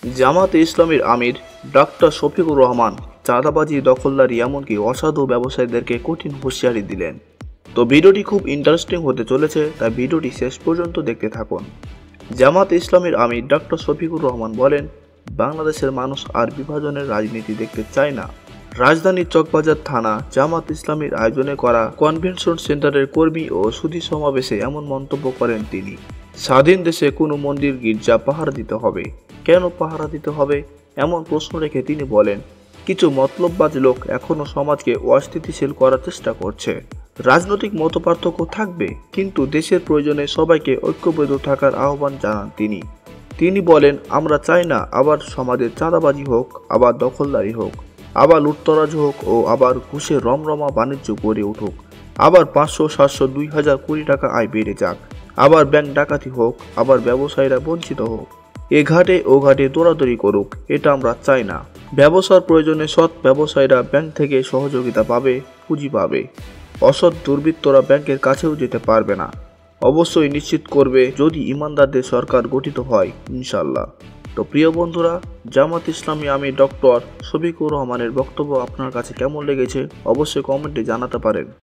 জামাতে ইসলামীর আমির ডাক্তার শফিকুর রহমান চাঁদাবাজি, দখলদারি এমনকি অসাধু ব্যবসায়ীদেরকে কঠিন হুঁশিয়ারি দিলেন। তো ভিডিওটি খুব ইন্টারেস্টিং হতে চলেছে, তাই ভিডিওটি শেষ পর্যন্ত দেখতে থাকুন। জামাতে ইসলামীর আমির ডাক্তার শফিকুর রহমান বলেন, বাংলাদেশের মানুষ আর বিভাজনের রাজনীতি দেখতে চায় না। রাজধানীর চকবাজার থানা জামাত ইসলামীর আয়োজনে করা কনভেনশন সেন্টারের কর্মী ও সুধী সমাবেশে এমন মন্তব্য করেন তিনি। স্বাধীন দেশে কোনো মন্দির গির্জা পাহারা দিতে হবে, কেন পাহারা দিতে হবে এমন প্রশ্ন রেখে তিনি বলেন, কিছু মতলববাজ লোক এখনও সমাজকে অস্থিতিশীল করার চেষ্টা করছে। রাজনৈতিক মতপার্থক্য থাকবে, কিন্তু দেশের প্রয়োজনে সবাইকে ঐক্যবদ্ধ থাকার আহ্বান জানান তিনি বলেন, আমরা চাই না আবার সমাজে চাঁদাবাজি হোক, আবার দখলদারি হোক, আবার লুটতরাজ হোক ও আবার ঘুষের রমরমা বাণিজ্য গড়ে উঠুক, আবার 500, 700, 2000 কোটি টাকা আয় বেড়ে যাক, আবার ব্যাংক ডাকাতি হোক, আবার ব্যবসায়ীরা বঞ্চিত হোক, এ ঘাটে ও ঘাটে দৌড়াদৌড়ি করুক, এটা আমরা চাই না। ব্যবসার প্রয়োজনে সৎ ব্যবসায়ীরা ব্যাংক থেকে সহযোগিতা পাবে, পুঁজি পাবে। অসৎ দুর্বৃত্তরা ব্যাংকের কাছেও যেতে পারবে না। অবশ্যই নিশ্চিত করবে যদি ইমানদারদের সরকার গঠিত হয়, ইনশাল্লাহ। তো প্রিয় বন্ধুরা, জামাত ইসলামী আমির ডক্টর শফিকুর রহমানের বক্তব্য আপনার কাছে কেমন লেগেছে অবশ্যই কমেন্টে জানাতে পারেন।